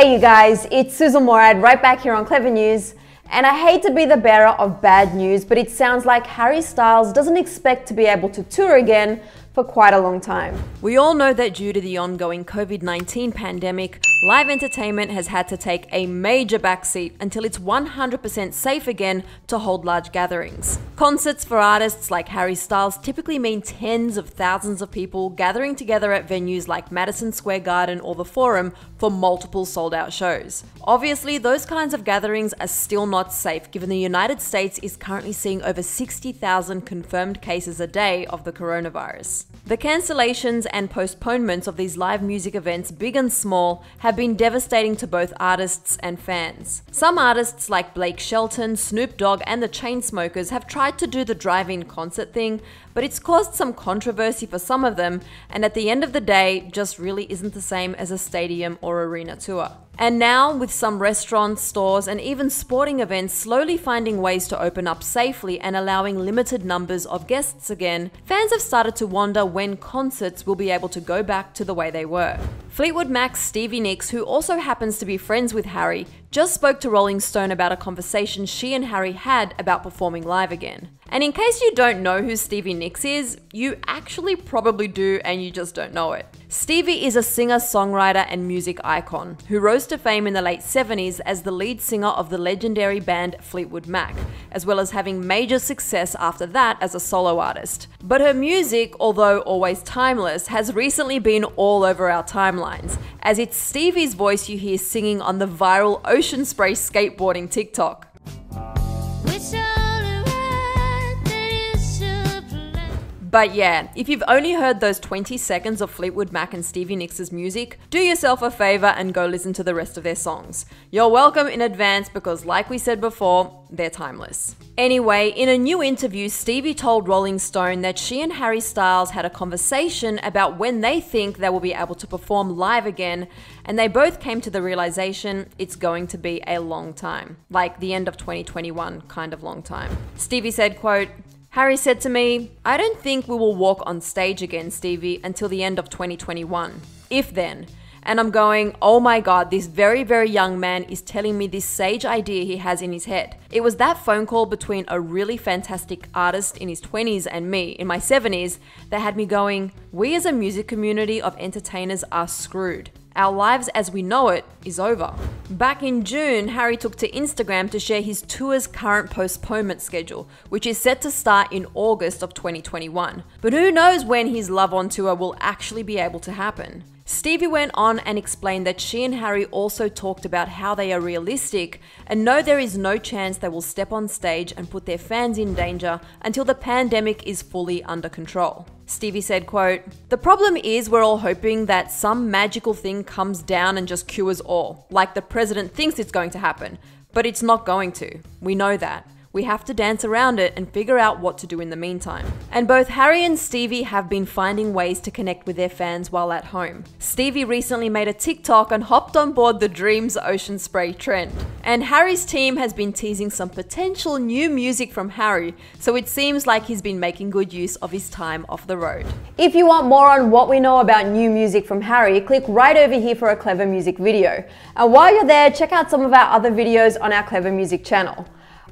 Hey you guys, it's Susan Morad right back here on Clever News. And I hate to be the bearer of bad news, but it sounds like Harry Styles doesn't expect to be able to tour again for quite a long time. We all know that due to the ongoing COVID-19 pandemic, live entertainment has had to take a major backseat until it's 100% safe again to hold large gatherings. Concerts for artists like Harry Styles typically mean tens of thousands of people gathering together at venues like Madison Square Garden or the Forum for multiple sold-out shows. Obviously, those kinds of gatherings are still not safe given the United States is currently seeing over 60,000 confirmed cases a day of the coronavirus. The cancellations and postponements of these live music events, big and small, have been devastating to both artists and fans. Some artists like Blake Shelton, Snoop Dogg, and the Chainsmokers have tried to do the drive-in concert thing, but it's caused some controversy for some of them, and at the end of the day, just really isn't the same as a stadium or arena tour. And now, with some restaurants, stores, and even sporting events slowly finding ways to open up safely and allowing limited numbers of guests again, fans have started to wonder when concerts will be able to go back to the way they were. Fleetwood Mac's Stevie Nicks, who also happens to be friends with Harry, just spoke to Rolling Stone about a conversation she and Harry had about performing live again. And in case you don't know who Stevie Nicks is, you actually probably do and you just don't know it. Stevie is a singer-songwriter and music icon who rose to fame in the late 70s as the lead singer of the legendary band Fleetwood Mac, as well as having major success after that as a solo artist. But her music, although always timeless, has recently been all over our timelines, as it's Stevie's voice you hear singing on the viral Ocean Spray skateboarding TikTok. But yeah, if you've only heard those 20 seconds of Fleetwood Mac and Stevie Nicks' music, do yourself a favor and go listen to the rest of their songs. You're welcome in advance because, like we said before, they're timeless. Anyway, in a new interview, Stevie told Rolling Stone that she and Harry Styles had a conversation about when they think they will be able to perform live again, and they both came to the realization it's going to be a long time, like the end of 2021 kind of long time. Stevie said, quote, "Harry said to me, I don't think we will walk on stage again, Stevie, until the end of 2021. If then. And I'm going, oh my God, this very, very young man is telling me this sage idea he has in his head. It was that phone call between a really fantastic artist in his 20s and me in my 70s that had me going, we as a music community of entertainers are screwed. Our lives as we know it is over." Back in June, Harry took to Instagram to share his tour's current postponement schedule, which is set to start in August of 2021. But who knows when his Love on Tour will actually be able to happen. Stevie went on and explained that she and Harry also talked about how they are realistic and know there is no chance they will step on stage and put their fans in danger until the pandemic is fully under control. Stevie said, quote, "The problem is we're all hoping that some magical thing comes down and just cures all, like the president thinks it's going to happen, but it's not going to. We know that. We have to dance around it and figure out what to do in the meantime." And both Harry and Stevie have been finding ways to connect with their fans while at home. Stevie recently made a TikTok and hopped on board the Dreams Ocean Spray trend. And Harry's team has been teasing some potential new music from Harry, so it seems like he's been making good use of his time off the road. If you want more on what we know about new music from Harry, click right over here for a Clever Music video. And while you're there, check out some of our other videos on our Clever Music channel.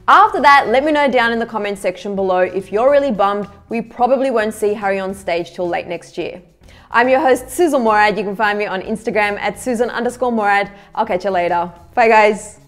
After that, let me know down in the comments section below if you're really bummed we probably won't see Harry on stage till late next year. I'm your host, Susan Morad. You can find me on Instagram at Susan_Morad. I'll catch you later. Bye guys.